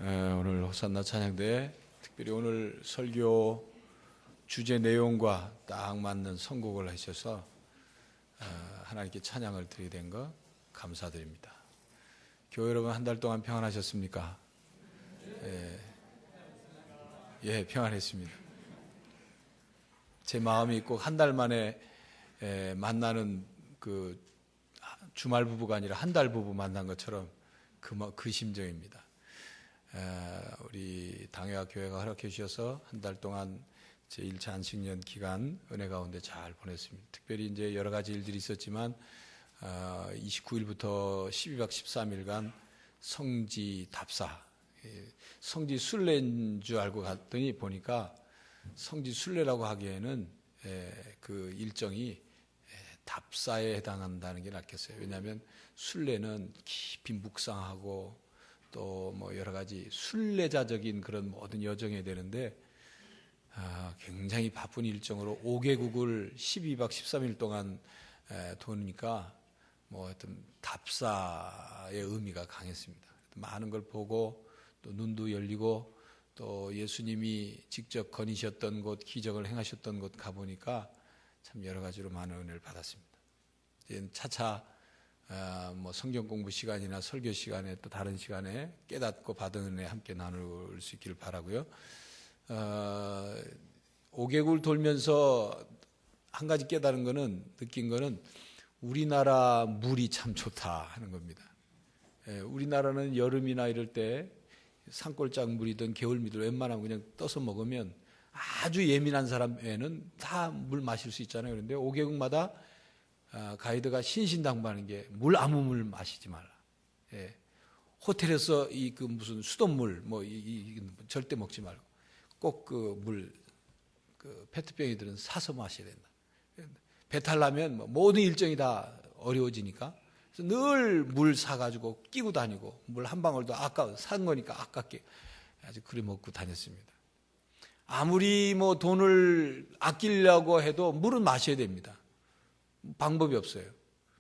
오늘 호산나 찬양대 특별히 오늘 설교 주제 내용과 딱 맞는 선곡을 하셔서 하나님께 찬양을 드리게 된 거 감사드립니다. 교회 여러분 한 달 동안 평안하셨습니까? 예, 평안했습니다. 제 마음이 꼭 한 달 만에 만나는 그 주말 부부가 아니라 한 달 부부 만난 것처럼 그 심정입니다. 우리 당회와 교회가 허락해 주셔서 한 달 동안 제 1차 안식년 기간 은혜 가운데 잘 보냈습니다. 특별히 이제 여러 가지 일들이 있었지만 29일부터 12박 13일간 성지 답사, 성지 순례인 줄 알고 갔더니 보니까 성지 순례라고 하기에는 그 일정이 답사에 해당한다는 게 낫겠어요. 왜냐하면 순례는 깊이 묵상하고 또 뭐 여러 가지 순례자적인 그런 모든 여정이 되는데 굉장히 바쁜 일정으로 5개국을 12박 13일 동안 도니까 뭐 하여튼 답사의 의미가 강했습니다. 많은 걸 보고 또 눈도 열리고 또 예수님이 직접 거니셨던 곳, 기적을 행하셨던 곳 가보니까 참 여러 가지로 많은 은혜를 받았습니다. 차차 뭐 성경 공부 시간이나 설교 시간에 또 다른 시간에 깨닫고 받은 은혜 함께 나눌 수 있기를 바라고요. 5개국을 돌면서 한 가지 깨달은 거는, 느낀 거는 우리나라 물이 참 좋다 하는 겁니다. 우리나라는 여름이나 이럴 때 산골짜기 물이든 개울물이든 웬만하면 그냥 떠서 먹으면 아주 예민한 사람에는 다 물 마실 수 있잖아요. 그런데 5개국마다 가이드가 신신당부하는 게 아무 물 마시지 말라. 호텔에서 그 무슨 수돗물 절대 먹지 말고 꼭 그 페트병이들은 사서 마셔야 된다. 배탈 나면 모든 일정이 다 어려워지니까 그래서 늘 물 사가지고 끼고 다니고 물 한 방울도 산 거니까 아깝게 아주 그래 먹고 다녔습니다. 아무리 뭐 돈을 아끼려고 해도 물은 마셔야 됩니다. 방법이 없어요.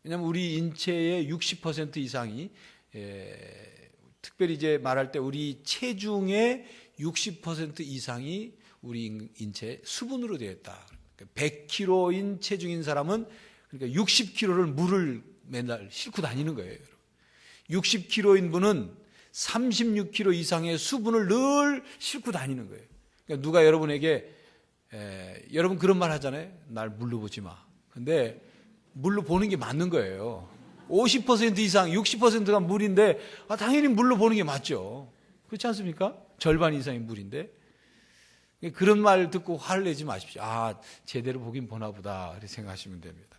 왜냐하면 우리 인체의 60% 이상이 특별히 이제 말할 때 우리 체중의 60% 이상이 우리 인체 수분으로 되어 있다. 100kg인 체중인 사람은 그러니까 60kg를 물을 맨날 싣고 다니는 거예요. 60kg인 분은 36kg 이상의 수분을 늘 싣고 다니는 거예요. 그러니까 누가 여러분에게 여러분 그런 말 하잖아요. 날 물로 보지 마. 근데 물로 보는 게 맞는 거예요. 50% 이상, 60%가 물인데 당연히 물로 보는 게 맞죠. 그렇지 않습니까? 절반 이상이 물인데. 그런 말 듣고 화를 내지 마십시오. 제대로 보긴 보나 보다 이렇게 생각하시면 됩니다.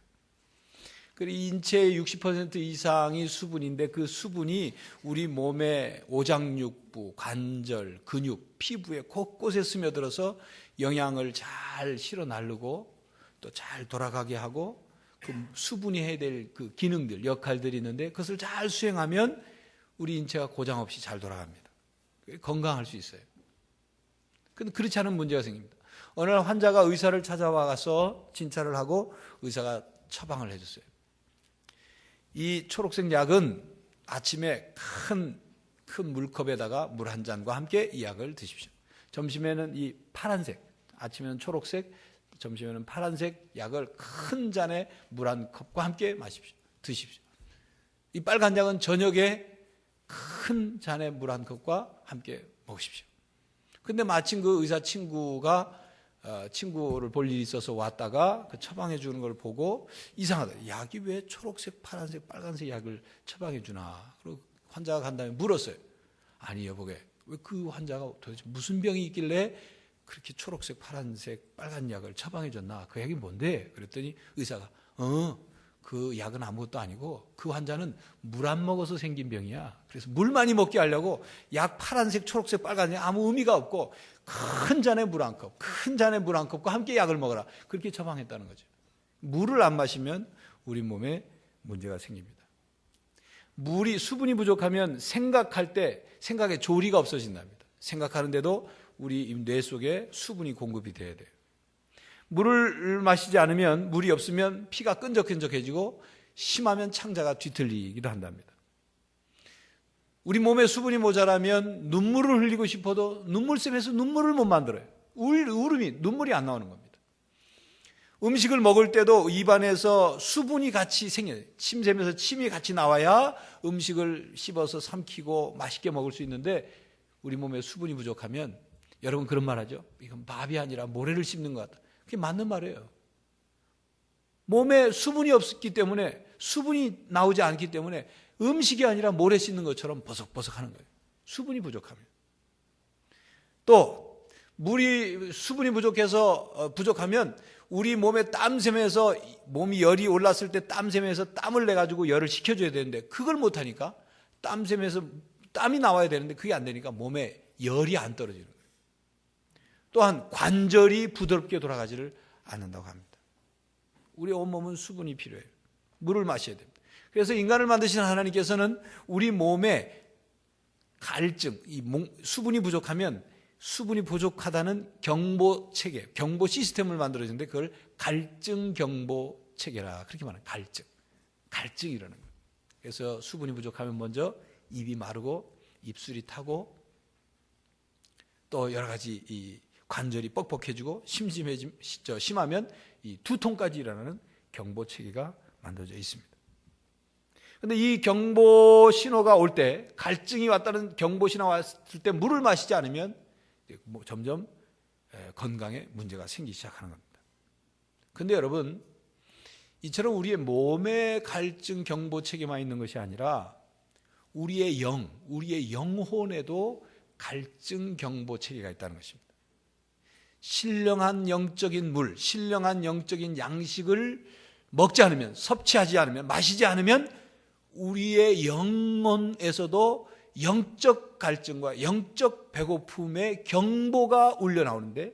그리고 인체의 60% 이상이 수분인데 그 수분이 우리 몸의 오장육부, 관절, 근육, 피부에 곳곳에 스며들어서 영양을 잘 실어 나르고 또 잘 돌아가게 하고 그 수분이 해야 될 그 기능들, 역할들이 있는데 그것을 잘 수행하면 우리 인체가 고장 없이 잘 돌아갑니다. 건강할 수 있어요. 근데 그렇지 않은 문제가 생깁니다. 어느 날 환자가 의사를 찾아와서 진찰을 하고 의사가 처방을 해줬어요. 이 초록색 약은 아침에 큰 물컵에다가 물 한 잔과 함께 이 약을 드십시오. 점심에는 이 파란색, 아침에는 초록색, 점심에는 파란색 약을 큰 잔에 물 한 컵과 함께 드십시오. 이 빨간 약은 저녁에 큰 잔에 물 한 컵과 함께 먹으십시오. 근데 마침 그 의사 친구가 친구를 볼 일이 있어서 왔다가 그 처방해 주는 걸 보고 이상하다. 약이 왜 초록색, 파란색, 빨간색 약을 처방해 주나. 그리고 환자가 간 다음에 물었어요. 아니 여보게, 왜 그 환자가 도대체 무슨 병이 있길래 그렇게 초록색, 파란색, 빨간 약을 처방해 줬나? 그 약이 뭔데? 그랬더니 의사가 그 약은 아무것도 아니고 그 환자는 물 안 먹어서 생긴 병이야. 그래서 물 많이 먹게 하려고 약 파란색, 초록색, 빨간색 아무 의미가 없고 큰 잔에 물 한 컵, 큰 잔에 물 한 컵과 함께 약을 먹어라. 그렇게 처방했다는 거죠. 물을 안 마시면 우리 몸에 문제가 생깁니다. 수분이 부족하면 생각의 조리가 없어진답니다. 생각하는데도 우리 뇌 속에 수분이 공급이 돼야 돼요. 물을 마시지 않으면, 물이 없으면 피가 끈적끈적해지고 심하면 창자가 뒤틀리기도 한답니다. 우리 몸에 수분이 모자라면 눈물을 흘리고 싶어도 눈물샘에서 눈물을 못 만들어요. 울음이, 눈물이 안 나오는 겁니다. 음식을 먹을 때도 입안에서 수분이 같이 생겨요. 침샘에서 침이 같이 나와야 음식을 씹어서 삼키고 맛있게 먹을 수 있는데, 우리 몸에 수분이 부족하면, 여러분 그런 말 하죠. 이건 밥이 아니라 모래를 씹는 것 같다. 그게 맞는 말이에요. 몸에 수분이 없기 때문에, 수분이 나오지 않기 때문에 음식이 아니라 모래 씹는 것처럼 버석버석 하는 거예요. 수분이 부족하면. 또 수분이 부족하면 우리 몸에 땀샘에서, 몸이 열이 올랐을 때 땀샘에서 땀을 내가지고 열을 식혀줘야 되는데, 그걸 못하니까, 땀샘에서 땀이 나와야 되는데 그게 안 되니까 몸에 열이 안 떨어지는 거예요. 또한 관절이 부드럽게 돌아가지를 않는다고 합니다. 우리 온몸은 수분이 필요해요. 물을 마셔야 됩니다. 그래서 인간을 만드신 하나님께서는 우리 몸에 갈증, 수분이 부족하면, 수분이 부족하다는 경보 체계, 경보 시스템을 만들어주는데, 그걸 갈증 경보 체계라 그렇게 말해요. 갈증이 일어나는 거예요. 그래서 수분이 부족하면 먼저 입이 마르고 입술이 타고, 또 여러 가지 이 관절이 뻑뻑해지고 심하면 이 두통까지 일어나는 경보 체계가 만들어져 있습니다. 그런데 이 경보 신호가 올 때, 갈증이 왔다는 경보 신호가 왔을 때 물을 마시지 않으면 점점 건강에 문제가 생기기 시작하는 겁니다. 그런데 여러분, 이처럼 우리의 몸에 갈증 경보 체계만 있는 것이 아니라 우리의 영혼에도 갈증 경보 체계가 있다는 것입니다. 신령한 영적인 물, 신령한 영적인 양식을 먹지 않으면, 섭취하지 않으면, 마시지 않으면 우리의 영혼에서도 영적 갈증과 영적 배고픔의 경보가 울려 나오는데,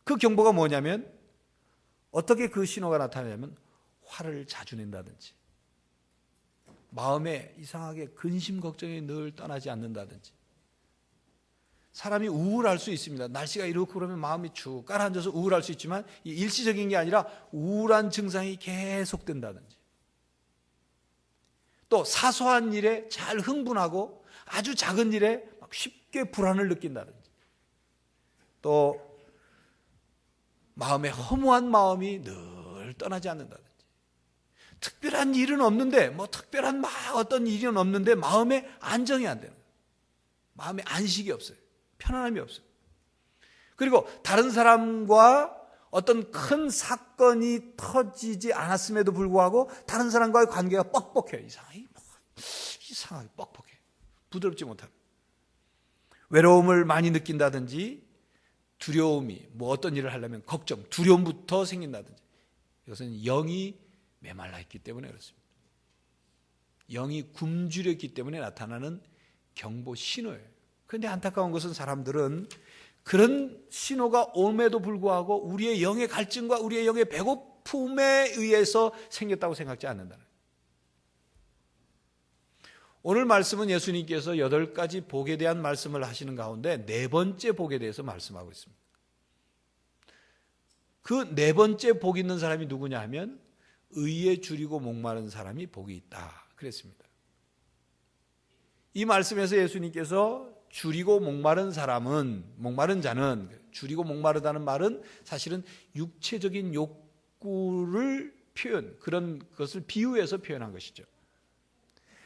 그 경보가 뭐냐면, 어떻게 그 신호가 나타나냐면, 화를 자주 낸다든지, 마음에 이상하게 근심 걱정이 늘 떠나지 않는다든지, 사람이 우울할 수 있습니다. 날씨가 이렇고 그러면 마음이 쭉 가라앉아서 우울할 수 있지만, 일시적인 게 아니라 우울한 증상이 계속된다든지, 또 사소한 일에 잘 흥분하고 아주 작은 일에 막 쉽게 불안을 느낀다든지, 또 마음에 허무한 마음이 늘 떠나지 않는다든지, 특별한 일은 없는데, 특별한 어떤 일은 없는데 마음에 안정이 안 되는 거예요. 마음에 안식이 없어요. 편안함이 없어요. 그리고 다른 사람과 어떤 큰 사건이 터지지 않았음에도 불구하고 다른 사람과의 관계가 뻑뻑해요. 이상하게 뻑뻑해. 부드럽지 못합니다. 외로움을 많이 느낀다든지, 두려움이, 어떤 일을 하려면 걱정, 두려움부터 생긴다든지, 이것은 영이 메말라 있기 때문에 그렇습니다. 영이 굶주렸기 때문에 나타나는 경보 신호예요. 그런데 안타까운 것은, 사람들은 그런 신호가 옴에도 불구하고 우리의 영의 갈증과 우리의 영의 배고픔에 의해서 생겼다고 생각지 않는다는 거예요. 오늘 말씀은 예수님께서 8가지 복에 대한 말씀을 하시는 가운데 4번째 복에 대해서 말씀하고 있습니다. 그 4번째 복 있는 사람이 누구냐 하면, 의에 줄이고 목마른 사람이 복이 있다 그랬습니다. 이 말씀에서 예수님께서 줄이고 목마른 자는, 줄이고 목마르다는 말은 사실은 육체적인 욕구를 그런 것을 비유해서 표현한 것이죠.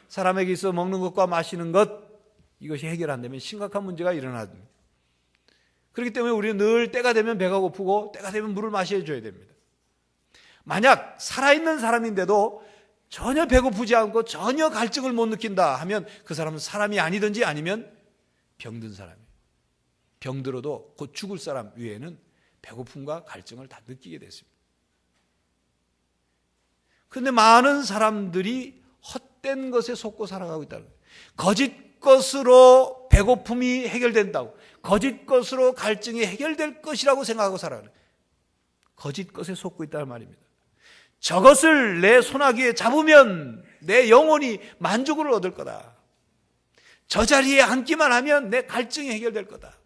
사람에게 있어 먹는 것과 마시는 것, 이것이 해결 안 되면 심각한 문제가 일어납니다. 그렇기 때문에 우리는 늘 때가 되면 배가 고프고 때가 되면 물을 마셔줘야 됩니다. 만약 살아있는 사람인데도 전혀 배고프지 않고 전혀 갈증을 못 느낀다 하면, 그 사람은 사람이 아니든지 아니면 병든 사람이에요. 병들어도 곧 죽을 사람 외에는 배고픔과 갈증을 다 느끼게 됐습니다. 그런데 많은 사람들이 헛된 것에 속고 살아가고 있다는 거예요. 거짓 것으로 배고픔이 해결된다고, 거짓 것으로 갈증이 해결될 것이라고 생각하고 살아가는 거예요. 거짓 것에 속고 있다는 말입니다. 저것을 내 손아귀에 잡으면 내 영혼이 만족을 얻을 거다. 저 자리에 앉기만 하면 내 갈증이 해결될 거다.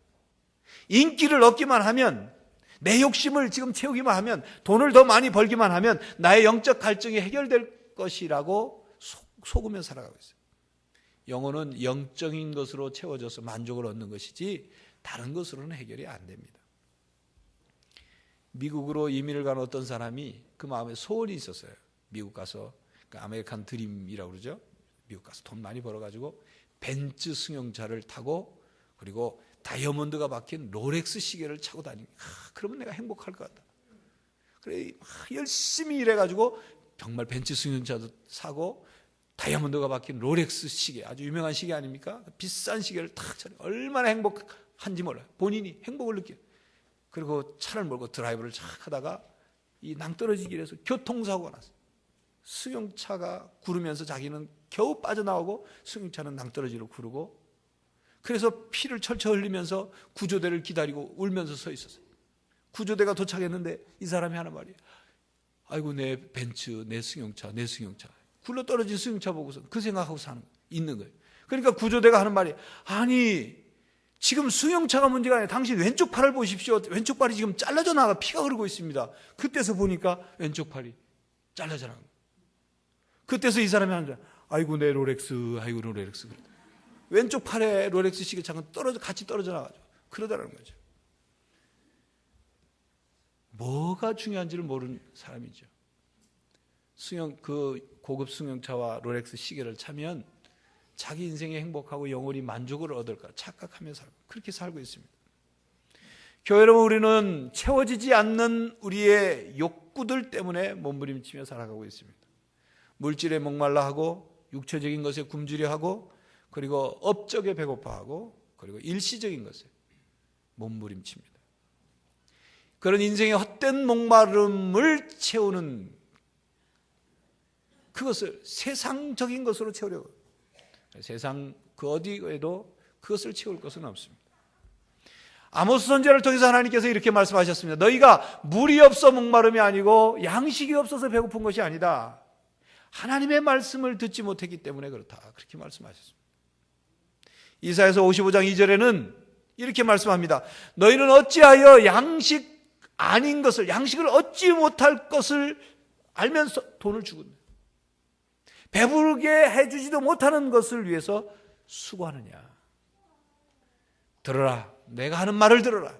인기를 얻기만 하면, 내 욕심을 지금 채우기만 하면, 돈을 더 많이 벌기만 하면 나의 영적 갈증이 해결될 것이라고 속으며 살아가고 있어요. 영혼은 영적인 것으로 채워져서 만족을 얻는 것이지 다른 것으로는 해결이 안 됩니다. 미국으로 이민을 간 어떤 사람이 그 마음에 소원이 있었어요. 미국 가서, 그러니까 아메리칸 드림이라고 그러죠. 미국 가서 돈 많이 벌어가지고 벤츠 승용차를 타고 그리고 다이아몬드가 박힌 롤렉스 시계를 차고 다니고, 그러면 내가 행복할 것 같다. 그래 열심히 일해가지고 정말 벤츠 승용차도 사고 다이아몬드가 박힌 롤렉스 시계, 아주 유명한 시계 아닙니까? 비싼 시계를 탁 차고 얼마나 행복한지 몰라요. 본인이 행복을 느껴요. 그리고 차를 몰고 드라이브를 착 하다가 이 낭떠러지 길에서 교통사고가 났어요. 승용차가 구르면서 자기는 겨우 빠져나오고 승용차는 낭떠러지로 구르고, 그래서 피를 철철 흘리면서 구조대를 기다리고 울면서 서 있었어요. 구조대가 도착했는데 이 사람이 하는 말이에요. 아이고 내 벤츠, 내 승용차 굴러떨어진 승용차 보고서 그 생각하고 있는 거예요. 그러니까 구조대가 하는 말이, 아니 지금 승용차가 문제가 아니라 당신 왼쪽 팔을 보십시오. 왼쪽 팔이 지금 잘라져 나가 피가 흐르고 있습니다. 그때서 보니까 왼쪽 팔이 잘라져 나가. 그때서 이 사람이 하는 거야. 아이고 내 롤렉스, 아이고 롤렉스. 왼쪽 팔에 롤렉스 시계창은 같이 떨어져 나가죠. 그러다라는 거죠. 뭐가 중요한지를 모르는 사람이죠. 그 고급 승용차와 롤렉스 시계를 차면 자기 인생이 행복하고 영원히 만족을 얻을까 착각하며 살고, 그렇게 살고 있습니다. 교회 여러분, 우리는 채워지지 않는 우리의 욕구들 때문에 몸부림치며 살아가고 있습니다. 물질에 목말라 하고, 육체적인 것에 굶주려 하고, 그리고 업적에 배고파하고, 그리고 일시적인 것에 몸부림칩니다. 그런 인생의 헛된 목마름을 채우는, 그것을 세상적인 것으로 채우려고, 세상 그 어디에도 그것을 채울 것은 없습니다. 아모스 선지자를 통해서 하나님께서 이렇게 말씀하셨습니다. 너희가 물이 없어 목마름이 아니고 양식이 없어서 배고픈 것이 아니다. 하나님의 말씀을 듣지 못했기 때문에 그렇다. 그렇게 말씀하셨습니다. 이사야서 55장 2절에는 이렇게 말씀합니다. 너희는 어찌하여 양식 아닌 것을, 양식을 얻지 못할 것을 알면서 돈을 주고 배부르게 해주지도 못하는 것을 위해서 수고하느냐. 들어라. 내가 하는 말을 들어라.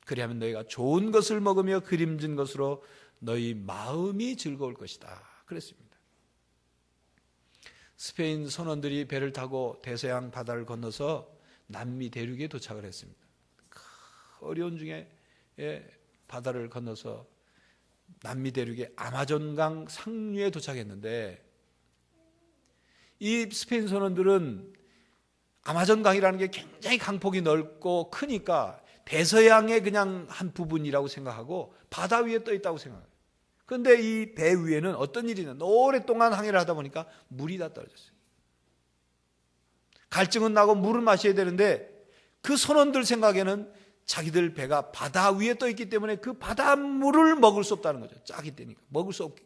그리하면 너희가 좋은 것을 먹으며 그림진 것으로 너희 마음이 즐거울 것이다. 그랬습니다. 스페인 선원들이 배를 타고 대서양 바다를 건너서 남미 대륙에 도착을 했습니다. 어려운 중에 바다를 건너서 남미 대륙의 아마존강 상류에 도착했는데, 이 스페인 선원들은 아마존강이라는 게 굉장히 강폭이 넓고 크니까 대서양의 그냥 한 부분이라고 생각하고 바다 위에 떠 있다고 생각해요. 그런데 이 배 위에는 어떤 일이 있냐, 오랫동안 항해를 하다 보니까 물이 다 떨어졌어요. 갈증은 나고 물을 마셔야 되는데 그 선원들 생각에는 자기들 배가 바다 위에 떠 있기 때문에 그 바닷물을 먹을 수 없다는 거죠. 짜기 때니까 먹을 수 없기.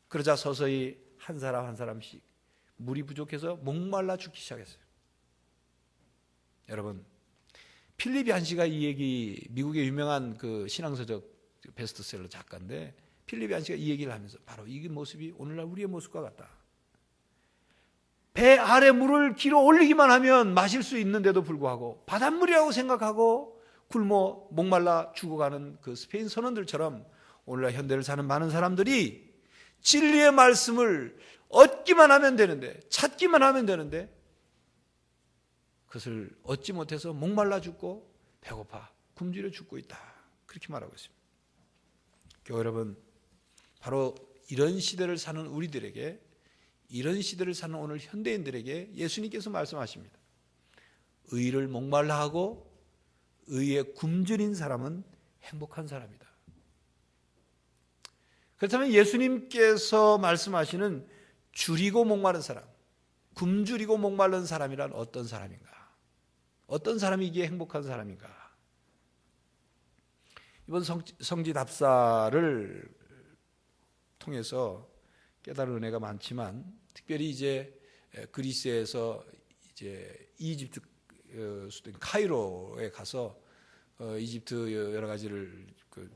그러자 서서히 한 사람 한 사람씩 물이 부족해서 목말라 죽기 시작했어요. 여러분, 필립 얀시가 이 얘기, 미국의 유명한 그 신앙서적 베스트셀러 작가인데, 필립 얀시가 이 얘기를 하면서 바로 이 모습이 오늘날 우리의 모습과 같다. 배 아래 물을 길어 올리기만 하면 마실 수 있는데도 불구하고 바닷물이라고 생각하고 굶어 목말라 죽어가는 그 스페인 선원들처럼 오늘날 현대를 사는 많은 사람들이 진리의 말씀을 얻기만 하면 되는데, 찾기만 하면 되는데 그것을 얻지 못해서 목말라 죽고 배고파 굶주려 죽고 있다. 그렇게 말하고 있습니다. 교회 여러분, 바로 이런 시대를 사는 우리들에게, 이런 시대를 사는 오늘 현대인들에게 예수님께서 말씀하십니다. 의를 목말라 하고 의에 굶주린 사람은 행복한 사람이다. 그렇다면 예수님께서 말씀하시는 줄이고 목마른 사람, 굶주리고 목마른 사람이란 어떤 사람인가? 어떤 사람이 이게 행복한 사람인가? 이번 성지 답사를 통해서 깨달은 은혜가 많지만, 특별히 이제 그리스에서 이제 이집트 수도인 카이로에 가서 이집트 여러 가지를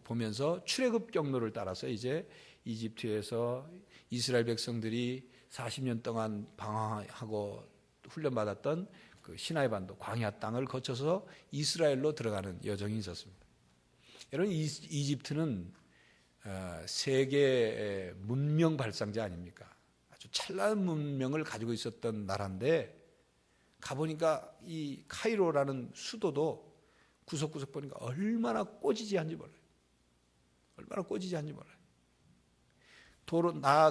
보면서 출애굽 경로를 따라서 이제 이집트에서 이스라엘 백성들이 40년 동안 방황하고 훈련받았던 그 시나이 반도 광야 땅을 거쳐서 이스라엘로 들어가는 여정이 있었습니다. 여러분, 이집트는 세계 문명 발상자 아닙니까? 아주 찬란한 문명을 가지고 있었던 나라인데, 가보니까 이 카이로라는 수도도 구석구석 보니까 얼마나 꼬지지한지 몰라요. 얼마나 꼬지지한지 몰라요.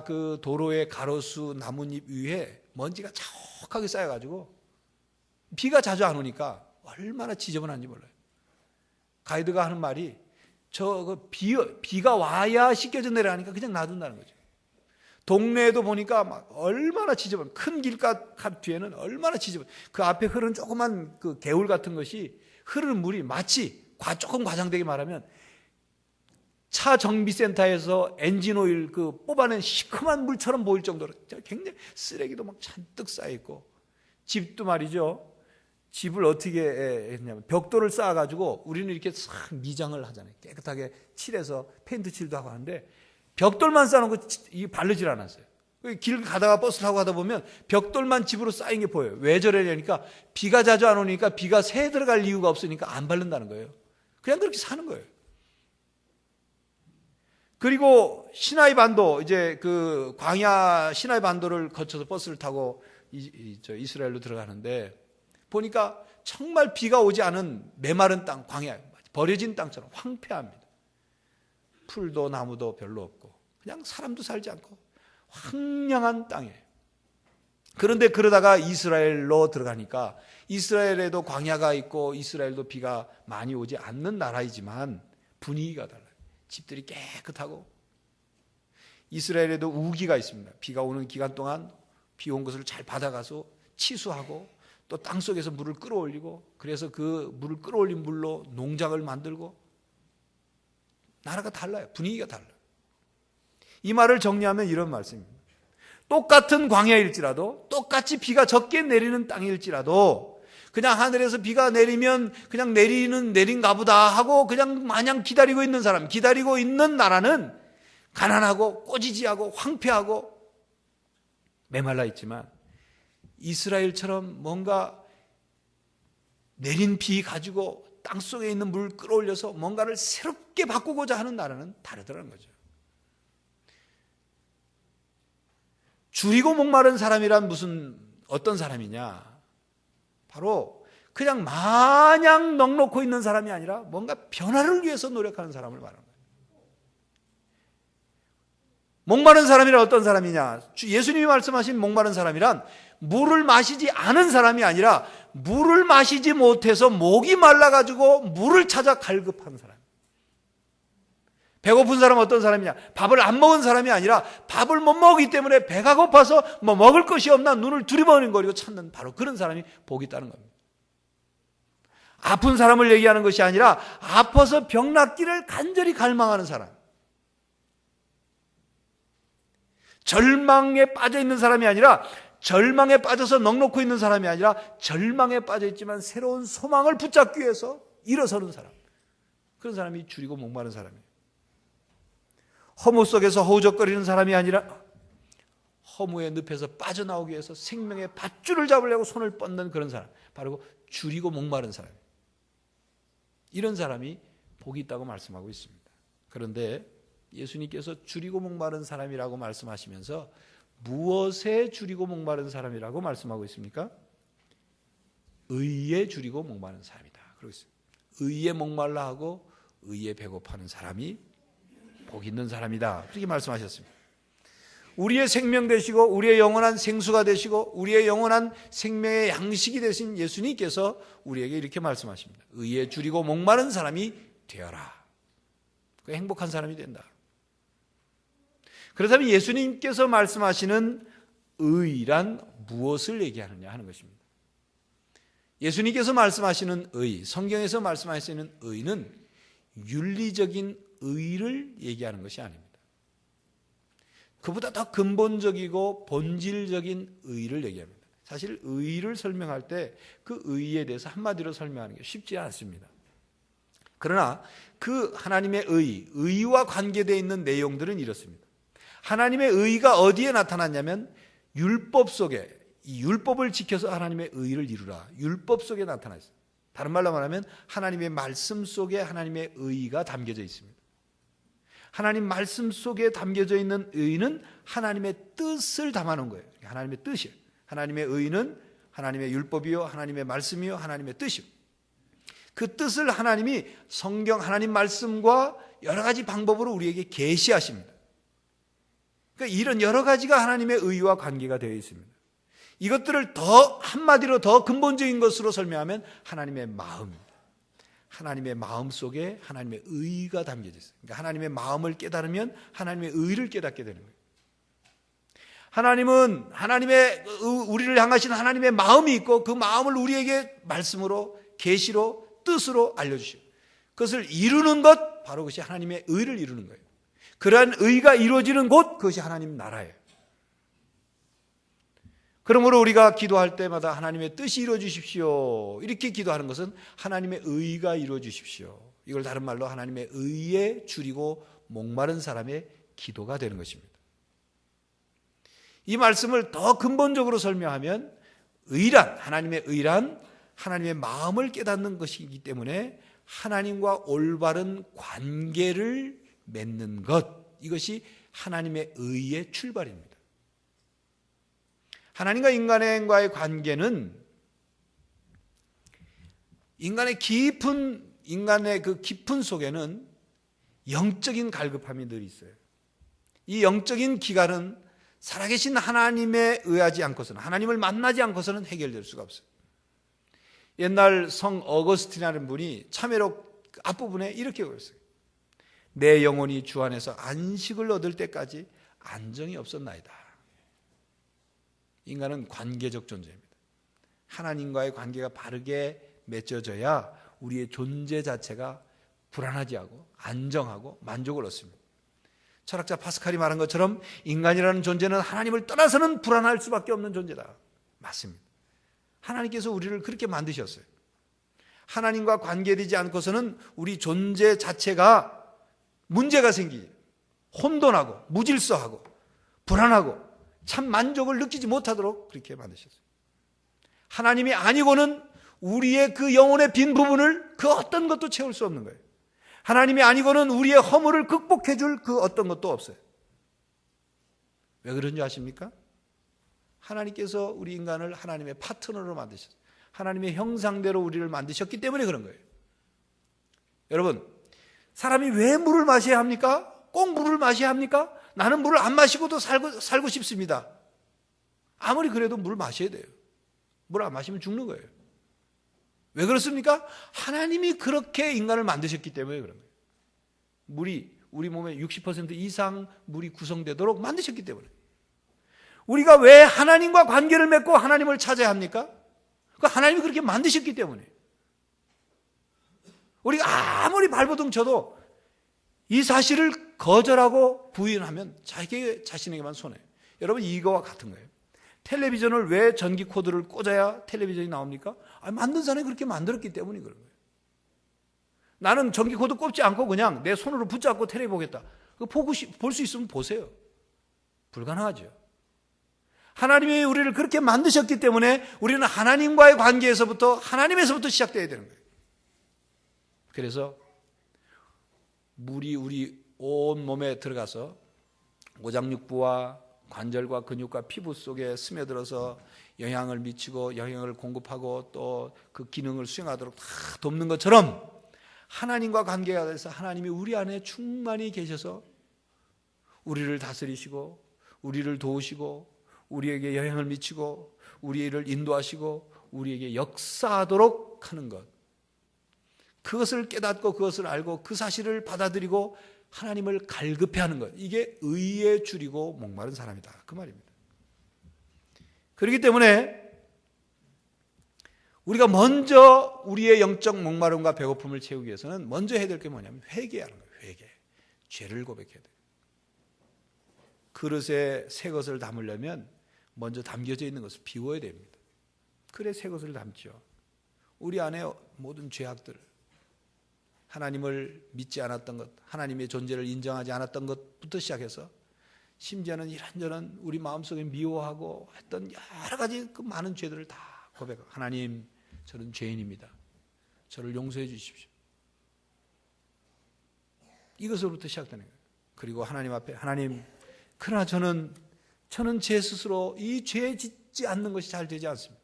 그 도로의 가로수 나뭇잎 위에 먼지가 자욱하게 쌓여가지고 비가 자주 안 오니까 얼마나 지저분한지 몰라요. 가이드가 하는 말이 비가 와야 씻겨져 내려가니까 그냥 놔둔다는 거죠. 동네에도 보니까 막 얼마나 지저분, 큰 길가 뒤에는 얼마나 지저분, 그 앞에 흐르는 조그만 그 개울 같은 것이 흐르는 물이 마치 조금 과장되게 말하면 차 정비센터에서 엔진 오일 그 뽑아낸 시큼한 물처럼 보일 정도로 굉장히 쓰레기도 막 잔뜩 쌓여있고, 집도 말이죠. 집을 어떻게 했냐면 벽돌을 쌓아가지고 우리는 이렇게 싹 미장을 하잖아요. 깨끗하게 칠해서 페인트 칠도 하고 하는데 벽돌만 쌓아놓고 바르질 않았어요. 길 가다가 버스 타고 가다 보면 벽돌만 집으로 쌓인 게 보여요. 왜 저래냐니까 비가 자주 안 오니까 비가 새 들어갈 이유가 없으니까 안 바른다는 거예요. 그냥 그렇게 사는 거예요. 그리고 시나이 반도, 이제 그 광야 시나이 반도를 거쳐서 버스를 타고 이스라엘로 들어가는데 보니까 정말 비가 오지 않은 메마른 땅, 광야, 버려진 땅처럼 황폐합니다. 풀도 나무도 별로 없고 그냥 사람도 살지 않고 황량한 땅이에요. 그런데 그러다가 이스라엘로 들어가니까 이스라엘에도 광야가 있고 이스라엘도 비가 많이 오지 않는 나라이지만 분위기가 달라요. 집들이 깨끗하고, 이스라엘에도 우기가 있습니다. 비가 오는 기간 동안 비 온 것을 잘 받아가서 치수하고 또 땅속에서 물을 끌어올리고, 그래서 그 물을 끌어올린 물로 농장을 만들고, 나라가 달라요. 분위기가 달라요. 이 말을 정리하면 이런 말씀입니다. 똑같은 광야일지라도, 똑같이 비가 적게 내리는 땅일지라도 그냥 하늘에서 비가 내리면 그냥 내린가 보다 하고 그냥 마냥 기다리고 있는 사람, 기다리고 있는 나라는 가난하고 꼬지지하고 황폐하고 메말라 있지만, 이스라엘처럼 뭔가 내린 비 가지고 땅속에 있는 물 끌어올려서 뭔가를 새롭게 바꾸고자 하는 나라는 다르더라는 거죠. 줄이고 목마른 사람이란 어떤 사람이냐? 바로 그냥 마냥 넉넉고 있는 사람이 아니라 뭔가 변화를 위해서 노력하는 사람을 말하는 거예요. 목마른 사람이란 어떤 사람이냐? 예수님이 말씀하신 목마른 사람이란 물을 마시지 않은 사람이 아니라 물을 마시지 못해서 목이 말라가지고 물을 찾아 갈급한 사람. 배고픈 사람은 어떤 사람이냐? 밥을 안 먹은 사람이 아니라 밥을 못 먹기 때문에 배가 고파서 뭐 먹을 것이 없나 눈을 두리번거리고 찾는 바로 그런 사람이 복이 있다는 겁니다. 아픈 사람을 얘기하는 것이 아니라 아파서 병 낫기를 간절히 갈망하는 사람. 절망에 빠져 있는 사람이 아니라, 절망에 빠져서 넉넉고 있는 사람이 아니라 절망에 빠져 있지만 새로운 소망을 붙잡기 위해서 일어서는 사람. 그런 사람이 줄이고 목마른 사람이에요. 허무 속에서 허우적거리는 사람이 아니라 허무의 늪에서 빠져나오기 위해서 생명의 밧줄을 잡으려고 손을 뻗는 그런 사람, 바로 줄이고 목마른 사람이에요. 이런 사람이 복이 있다고 말씀하고 있습니다. 그런데 예수님께서 줄이고 목마른 사람이라고 말씀하시면서 무엇에 줄이고 목마른 사람이라고 말씀하고 있습니까? 의에 줄이고 목마른 사람이다. 그러고 있습니다. 의에 목말라 하고 의에 배고파하는 사람이 복 있는 사람이다. 그렇게 말씀하셨습니다. 우리의 생명 되시고 우리의 영원한 생수가 되시고 우리의 영원한 생명의 양식이 되신 예수님께서 우리에게 이렇게 말씀하십니다. 의에 줄이고 목마른 사람이 되어라. 그 행복한 사람이 된다. 그렇다면 예수님께서 말씀하시는 의란 무엇을 얘기하느냐 하는 것입니다. 예수님께서 말씀하시는 의, 성경에서 말씀하시는 의는 윤리적인 의를 얘기하는 것이 아닙니다. 그보다 더 근본적이고 본질적인 의를 얘기합니다. 사실 의를 설명할 때 그 의에 대해서 한마디로 설명하는 게 쉽지 않습니다. 그러나 그 하나님의 의와 관계되어 있는 내용들은 이렇습니다. 하나님의 의가 어디에 나타났냐면 율법 속에, 이 율법을 지켜서 하나님의 의를 이루라. 율법 속에 나타나 있어요. 다른 말로 말하면 하나님의 말씀 속에 하나님의 의가 담겨져 있습니다. 하나님 말씀 속에 담겨져 있는 의는 하나님의 뜻을 담아놓은 거예요. 하나님의 뜻이에요. 하나님의 의는 하나님의 율법이요, 하나님의 말씀이요, 하나님의 뜻이요. 그 뜻을 하나님이 성경 하나님 말씀과 여러 가지 방법으로 우리에게 계시하십니다. 그러니까 이런 여러 가지가 하나님의 의와 관계가 되어 있습니다. 이것들을 더 한마디로 더 근본적인 것으로 설명하면 하나님의 마음입니다. 하나님의 마음 속에 하나님의 의가 담겨져 있어요. 그러니까 하나님의 마음을 깨달으면 하나님의 의를 깨닫게 되는 거예요. 하나님은 하나님의 우리를 향하신 하나님의 마음이 있고 그 마음을 우리에게 말씀으로 계시로 뜻으로 알려주시고 그것을 이루는 것 바로 그것이 하나님의 의를 이루는 거예요. 그러한 의가 이루어지는 곳 그것이 하나님 나라예요. 그러므로 우리가 기도할 때마다 하나님의 뜻이 이루어주십시오 이렇게 기도하는 것은 하나님의 의가 이루어주십시오. 이걸 다른 말로 하나님의 의에 줄이고 목마른 사람의 기도가 되는 것입니다. 이 말씀을 더 근본적으로 설명하면 의란, 하나님의 의란 하나님의 마음을 깨닫는 것이기 때문에 하나님과 올바른 관계를 맺는 것, 이것이 하나님의 의의 출발입니다. 하나님과 인간과의 관계는 인간의 그 깊은 속에는 영적인 갈급함이 늘 있어요. 이 영적인 기간은 살아계신 하나님에 의하지 않고서는, 하나님을 만나지 않고서는 해결될 수가 없어요. 옛날 성 어거스틴이라는 분이 참회록 앞부분에 이렇게 그랬어요. 내 영혼이 주 안에서 안식을 얻을 때까지 안정이 없었나이다. 인간은 관계적 존재입니다. 하나님과의 관계가 바르게 맺어져야 우리의 존재 자체가 불안하지 않고 안정하고 만족을 얻습니다. 철학자 파스칼이 말한 것처럼 인간이라는 존재는 하나님을 떠나서는 불안할 수밖에 없는 존재다. 맞습니다. 하나님께서 우리를 그렇게 만드셨어요. 하나님과 관계되지 않고서는 우리 존재 자체가 문제가 생기죠. 혼돈하고 무질서하고 불안하고 참 만족을 느끼지 못하도록 그렇게 만드셨어요. 하나님이 아니고는 우리의 그 영혼의 빈 부분을 그 어떤 것도 채울 수 없는 거예요. 하나님이 아니고는 우리의 허물을 극복해 줄 그 어떤 것도 없어요. 왜 그런지 아십니까? 하나님께서 우리 인간을 하나님의 파트너로 만드셨어요. 하나님의 형상대로 우리를 만드셨기 때문에 그런 거예요. 여러분, 사람이 왜 물을 마셔야 합니까? 꼭 물을 마셔야 합니까? 나는 물을 안 마시고도 살고 싶습니다. 아무리 그래도 물을 마셔야 돼요. 물 안 마시면 죽는 거예요. 왜 그렇습니까? 하나님이 그렇게 인간을 만드셨기 때문에 그런 거예요. 물이 우리 몸의 60% 이상 물이 구성되도록 만드셨기 때문에. 우리가 왜 하나님과 관계를 맺고 하나님을 찾아야 합니까? 하나님이 그렇게 만드셨기 때문에. 우리가 아무리 발버둥 쳐도 이 사실을 거절하고 부인하면 자기 자신에게만 손해요. 여러분, 이거와 같은 거예요. 텔레비전을 왜 전기 코드를 꽂아야 텔레비전이 나옵니까? 만든 사람이 그렇게 만들었기 때문에 그런 거예요. 나는 전기 코드 꽂지 않고 그냥 내 손으로 붙잡고 텔레비 보겠다. 볼 수 있으면 보세요. 불가능하죠. 하나님이 우리를 그렇게 만드셨기 때문에 우리는 하나님과의 관계에서부터 하나님에서부터 시작돼야 되는 거예요. 그래서 물이 우리 온 몸에 들어가서 오장육부와 관절과 근육과 피부 속에 스며들어서 영향을 미치고 영향을 공급하고 또 그 기능을 수행하도록 다 돕는 것처럼 하나님과 관계가 돼서 하나님이 우리 안에 충만히 계셔서 우리를 다스리시고 우리를 도우시고 우리에게 영향을 미치고 우리를 인도하시고 우리에게 역사하도록 하는 것, 그것을 깨닫고 그것을 알고 그 사실을 받아들이고 하나님을 갈급해하는 것, 이게 의에 줄이고 목마른 사람이다, 그 말입니다. 그렇기 때문에 우리가 먼저 우리의 영적 목마름과 배고픔을 채우기 위해서는 먼저 해야 될 게 뭐냐면 회개하는 거예요. 회개. 죄를 고백해야 돼요. 그릇에 새 것을 담으려면 먼저 담겨져 있는 것을 비워야 됩니다. 그래 새 것을 담죠. 우리 안에 모든 죄악들, 하나님을 믿지 않았던 것, 하나님의 존재를 인정하지 않았던 것부터 시작해서 심지어는 이런저런 우리 마음속에 미워하고 했던 여러 가지 그 많은 죄들을 다 고백하고, 하나님, 저는 죄인입니다. 저를 용서해 주십시오. 이것으로부터 시작되는 거예요. 그리고 하나님 앞에, 하나님, 그러나 저는 제 스스로 이 죄 짓지 않는 것이 잘 되지 않습니다.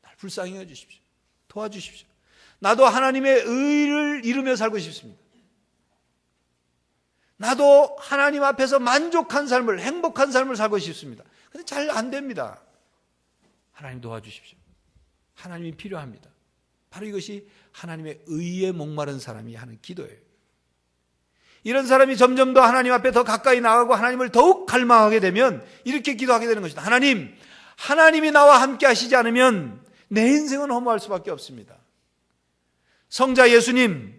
날 불쌍히 해 주십시오. 도와주십시오. 나도 하나님의 의를 이루며 살고 싶습니다. 나도 하나님 앞에서 만족한 삶을, 행복한 삶을 살고 싶습니다. 그런데 잘 안 됩니다. 하나님 도와주십시오. 하나님이 필요합니다. 바로 이것이 하나님의 의에 목마른 사람이 하는 기도예요. 이런 사람이 점점 더 하나님 앞에 더 가까이 나가고 하나님을 더욱 갈망하게 되면 이렇게 기도하게 되는 것이다. 하나님, 하나님이 나와 함께 하시지 않으면 내 인생은 허무할 수밖에 없습니다. 성자 예수님이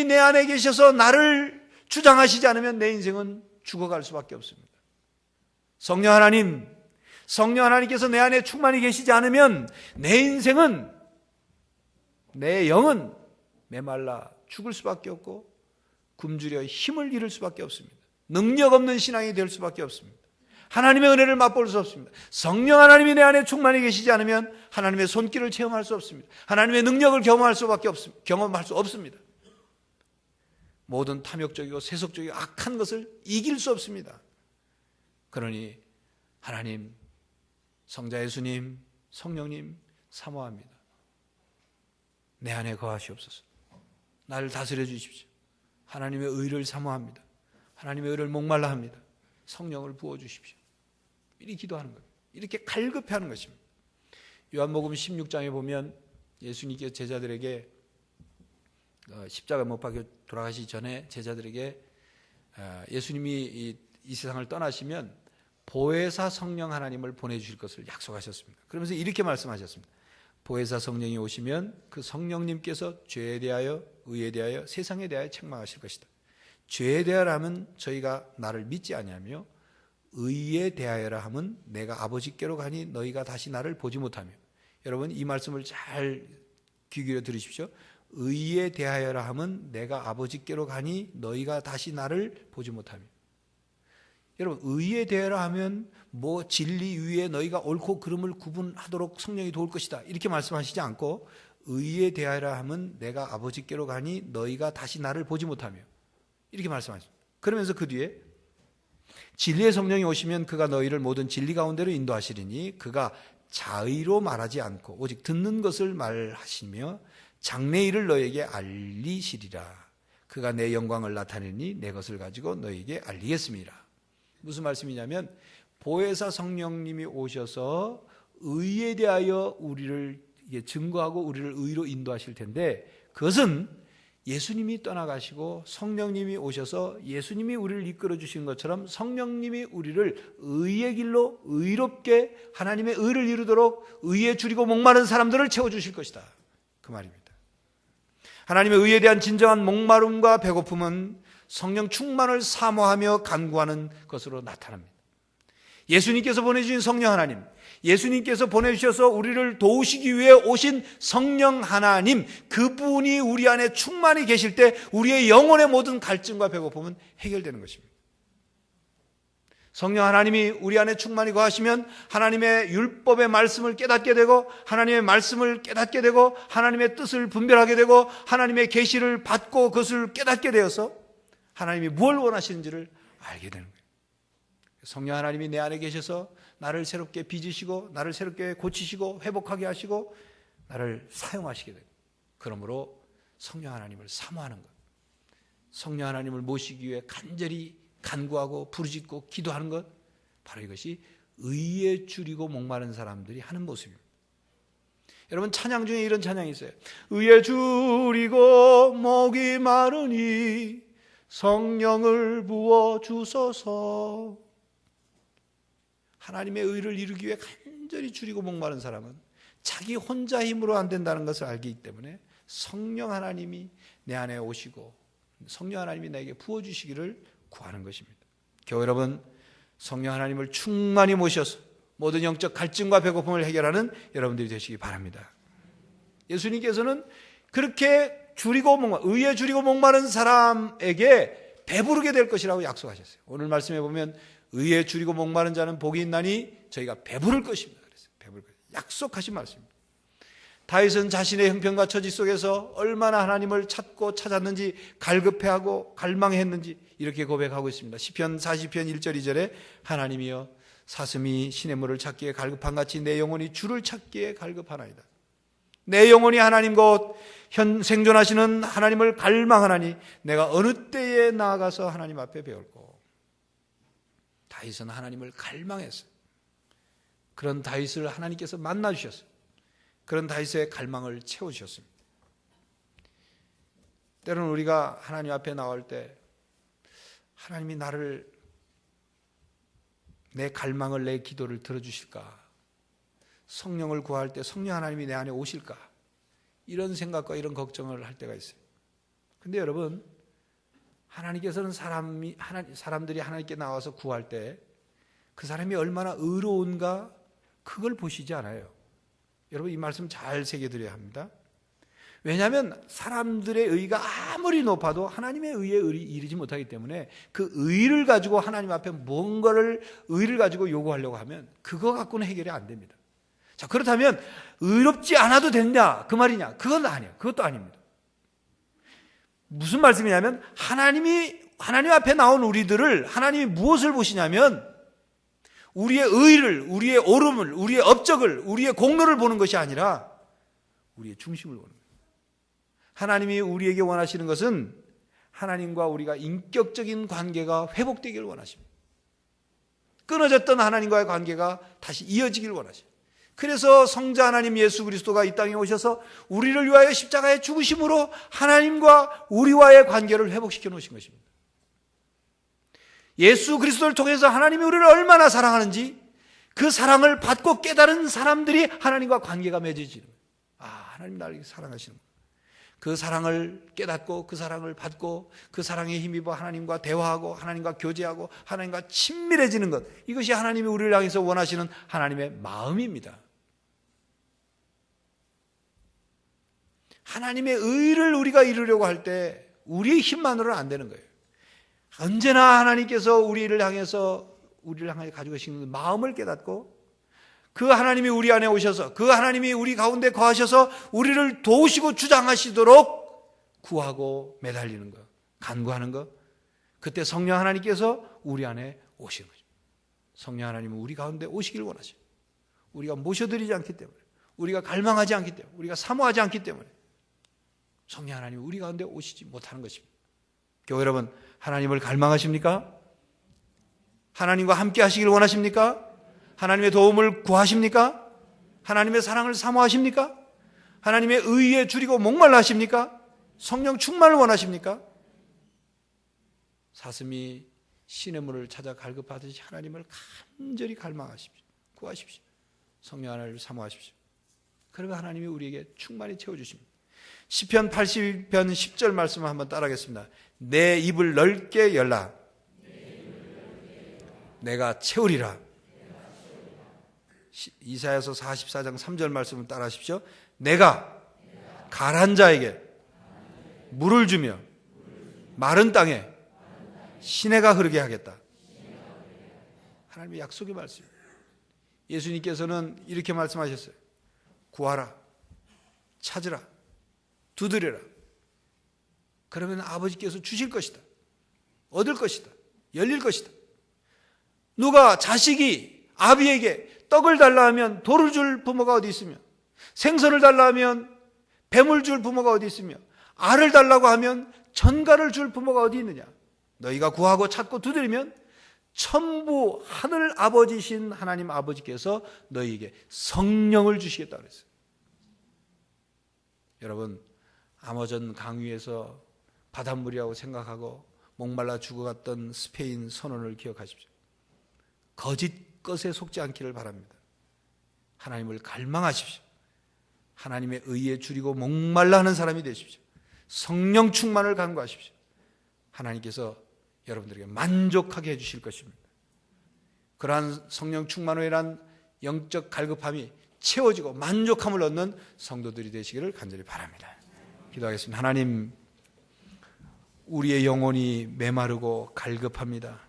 내 안에 계셔서 나를 주장하시지 않으면 내 인생은 죽어갈 수밖에 없습니다. 성령 하나님께서 내 안에 충만히 계시지 않으면 내 인생은, 내 영은 메말라 죽을 수밖에 없고 굶주려 힘을 잃을 수밖에 없습니다. 능력 없는 신앙이 될 수밖에 없습니다. 하나님의 은혜를 맛볼 수 없습니다. 성령 하나님이 내 안에 충만히 계시지 않으면 하나님의 손길을 체험할 수 없습니다. 하나님의 능력을 경험할 수 없습니다. 모든 탐욕적이고 세속적이고 악한 것을 이길 수 없습니다. 그러니 하나님, 성자 예수님, 성령님 사모합니다. 내 안에 거하시옵소서. 나를 다스려 주십시오. 하나님의 의를 사모합니다. 하나님의 의를 목말라 합니다. 성령을 부어주십시오. 이렇게 기도하는 거예요. 이렇게 갈급해하는 것입니다. 요한복음 16장에 보면 예수님께서 제자들에게 십자가 못 박혀 돌아가시기 전에 제자들에게 예수님이 이 세상을 떠나시면 보혜사 성령 하나님을 보내주실 것을 약속하셨습니다. 그러면서 이렇게 말씀하셨습니다. 보혜사 성령이 오시면 그 성령님께서 죄에 대하여, 의에 대하여, 세상에 대하여 책망하실 것이다. 죄에 대하여 하면 저희가 나를 믿지 아니하며, 의에 대하여라 하면 내가 아버지께로 가니 너희가 다시 나를 보지 못하며. 여러분, 이 말씀을 잘 귀 기울여 들으십시오. 의에 대하여라 하면 내가 아버지께로 가니 너희가 다시 나를 보지 못하며. 여러분, 의에 대하여라 하면 뭐 진리 위에 너희가 옳고 그름을 구분하도록 성령이 도울 것이다, 이렇게 말씀하시지 않고, 의에 대하여라 하면 내가 아버지께로 가니 너희가 다시 나를 보지 못하며, 이렇게 말씀하십니다. 그러면서 그 뒤에 진리의 성령이 오시면 그가 너희를 모든 진리 가운데로 인도하시리니 그가 자의로 말하지 않고 오직 듣는 것을 말하시며 장래 일을 너희에게 알리시리라. 그가 내 영광을 나타내니 내 것을 가지고 너희에게 알리겠습니다. 무슨 말씀이냐면, 보혜사 성령님이 오셔서 의에 대하여 우리를 증거하고 우리를 의로 인도하실 텐데, 그것은 예수님이 떠나가시고 성령님이 오셔서 예수님이 우리를 이끌어 주신 것처럼 성령님이 우리를 의의 길로 의롭게 하나님의 의를 이루도록 의에 줄이고 목마른 사람들을 채워주실 것이다, 그 말입니다. 하나님의 의에 대한 진정한 목마름과 배고픔은 성령 충만을 사모하며 간구하는 것으로 나타납니다. 예수님께서 보내주신 성령 하나님, 예수님께서 보내주셔서 우리를 도우시기 위해 오신 성령 하나님, 그분이 우리 안에 충만히 계실 때 우리의 영혼의 모든 갈증과 배고픔은 해결되는 것입니다. 성령 하나님이 우리 안에 충만히 거하시면 하나님의 율법의 말씀을 깨닫게 되고, 하나님의 말씀을 깨닫게 되고, 하나님의 뜻을 분별하게 되고, 하나님의 계시를 받고 그것을 깨닫게 되어서 하나님이 무엇을 원하시는지를 알게 되는 거예요. 성령 하나님이 내 안에 계셔서 나를 새롭게 빚으시고 나를 새롭게 고치시고 회복하게 하시고 나를 사용하시게 돼요. 그러므로 성령 하나님을 사모하는 것, 성령 하나님을 모시기 위해 간절히 간구하고 부르짖고 기도하는 것, 바로 이것이 의에 줄이고 목마른 사람들이 하는 모습입니다. 여러분, 찬양 중에 이런 찬양이 있어요. 의에 줄이고 목이 마르니 성령을 부어 주소서. 하나님의 의를 이루기 위해 간절히 줄이고 목마른 사람은 자기 혼자 힘으로 안 된다는 것을 알기 때문에 성령 하나님이 내 안에 오시고 성령 하나님이 나에게 부어주시기를 구하는 것입니다. 교회 여러분, 성령 하나님을 충만히 모셔서 모든 영적 갈증과 배고픔을 해결하는 여러분들이 되시기 바랍니다. 예수님께서는 그렇게 의에 줄이고 목마른 사람에게 배부르게 될 것이라고 약속하셨어요. 오늘 말씀해 보면 의에 줄이고 목마른 자는 복이 있나니 저희가 배부를 것입니다. 그래서 배부를 것. 약속하신 말씀입니다. 다윗은 자신의 형편과 처지 속에서 얼마나 하나님을 찾고 찾았는지, 갈급해하고 갈망했는지 이렇게 고백하고 있습니다. 시편 40편 1절 2절에 하나님이여 사슴이 시냇물을 찾기에 갈급한 같이 내 영혼이 주를 찾기에 갈급하나이다. 내 영혼이 하나님 곧 생존하시는 하나님을 갈망하나니 내가 어느 때에 나아가서 하나님 앞에 배울고. 다윗은 하나님을 갈망했어요. 그런 다윗을 하나님께서 만나주셨어요. 그런 다윗의 갈망을 채워주셨습니다. 때로는 우리가 하나님 앞에 나올 때 하나님이 내 갈망을, 내 기도를 들어주실까? 성령을 구할 때 성령 하나님이 내 안에 오실까? 이런 생각과 이런 걱정을 할 때가 있어요. 근데 여러분, 하나님께서는 사람들이 하나님께 나와서 구할 때 그 사람이 얼마나 의로운가 그걸 보시지 않아요. 여러분 이 말씀 잘 새겨드려야 합니다. 왜냐하면 사람들의 의가 아무리 높아도 하나님의 의에 이르지 못하기 때문에 그 의를 가지고 하나님 앞에 뭔가를 의를 가지고 요구하려고 하면 그거 갖고는 해결이 안 됩니다. 자, 그렇다면 의롭지 않아도 된다 그 말이냐? 그건 아니에요. 그것도 아닙니다. 무슨 말씀이냐면 하나님 앞에 나온 우리들을 하나님이 무엇을 보시냐면 우리의 의를, 우리의 옳음을, 우리의 업적을, 우리의 공로를 보는 것이 아니라 우리의 중심을 보는 거예요. 하나님이 우리에게 원하시는 것은 하나님과 우리가 인격적인 관계가 회복되기를 원하십니다. 끊어졌던 하나님과의 관계가 다시 이어지기를 원하십니다. 그래서 성자 하나님 예수 그리스도가 이 땅에 오셔서 우리를 위하여 십자가에 죽으심으로 하나님과 우리와의 관계를 회복시켜 놓으신 것입니다. 예수 그리스도를 통해서 하나님이 우리를 얼마나 사랑하는지 그 사랑을 받고 깨달은 사람들이 하나님과 관계가 맺어지는 거예요. 하나님 나를 사랑하시는 거예요. 그 사랑을 깨닫고 그 사랑을 받고 그 사랑에 힘입어 하나님과 대화하고 하나님과 교제하고 하나님과 친밀해지는 것, 이것이 하나님이 우리를 향해서 원하시는 하나님의 마음입니다. 하나님의 의를 우리가 이루려고 할 때 우리의 힘만으로는 안 되는 거예요. 언제나 하나님께서 우리를 향해 가지고 계시는 마음을 깨닫고 그 하나님이 우리 안에 오셔서 그 하나님이 우리 가운데 거하셔서 우리를 도우시고 주장하시도록 구하고 매달리는 것, 간구하는 것, 그때 성령 하나님께서 우리 안에 오시는 거죠. 성령 하나님은 우리 가운데 오시길 원하셔요. 우리가 모셔드리지 않기 때문에, 우리가 갈망하지 않기 때문에, 우리가 사모하지 않기 때문에 성령 하나님이 우리 가운데 오시지 못하는 것입니다. 교회 여러분, 하나님을 갈망하십니까? 하나님과 함께 하시길 원하십니까? 하나님의 도움을 구하십니까? 하나님의 사랑을 사모하십니까? 하나님의 의에 줄이고 목말라 하십니까? 성령 충만을 원하십니까? 사슴이 시냇물을 찾아 갈급하듯이 하나님을 간절히 갈망하십시오. 구하십시오. 성령 하나님을 사모하십시오. 그러면 하나님이 우리에게 충만히 채워주십니다. 시편 80편 10절 말씀을 한번 따라하겠습니다. 내 입을 넓게 열라. 내가 채우리라. 이사야서 44장 3절 말씀을 따라하십시오. 내가 가란 자에게 물을 주며 마른 땅에 시내가 흐르게 하겠다. 하나님의 약속의 말씀입니다. 예수님께서는 이렇게 말씀하셨어요. 구하라, 찾으라, 두드려라. 그러면 아버지께서 주실 것이다. 얻을 것이다. 열릴 것이다. 누가 자식이 아비에게 떡을 달라 하면 돌을 줄 부모가 어디 있으며, 생선을 달라 하면 뱀을 줄 부모가 어디 있으며, 알을 달라고 하면 전갈을 줄 부모가 어디 있느냐. 너희가 구하고 찾고 두드리면 천부 하늘 아버지신 하나님 아버지께서 너희에게 성령을 주시겠다고 그랬어요. 여러분, 아마존 강위에서 바닷물이라고 생각하고 목말라 죽어갔던 스페인 선원을 기억하십시오. 거짓 것에 속지 않기를 바랍니다. 하나님을 갈망하십시오. 하나님의 의에 줄이고 목말라 하는 사람이 되십시오. 성령 충만을 간구하십시오. 하나님께서 여러분들에게 만족하게 해주실 것입니다. 그러한 성령 충만으로 인한 영적 갈급함이 채워지고 만족함을 얻는 성도들이 되시기를 간절히 바랍니다. 기도하겠습니다. 하나님, 우리의 영혼이 메마르고 갈급합니다.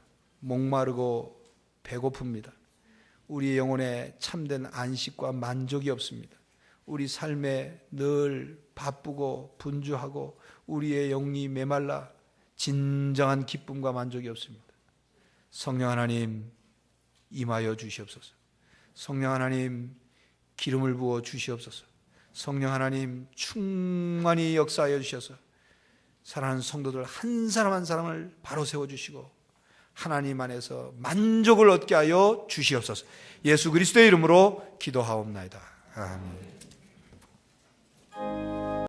목마르고 배고픕니다. 우리의 영혼에 참된 안식과 만족이 없습니다. 우리 삶에 늘 바쁘고 분주하고 우리의 영이 메말라 진정한 기쁨과 만족이 없습니다. 성령 하나님 임하여 주시옵소서. 성령 하나님 기름을 부어 주시옵소서. 성령 하나님 충만히 역사하여 주셔서 사랑하는 성도들 한 사람 한 사람을 바로 세워주시고 하나님 안에서 만족을 얻게 하여 주시옵소서. 예수 그리스도의 이름으로 기도하옵나이다. 아멘.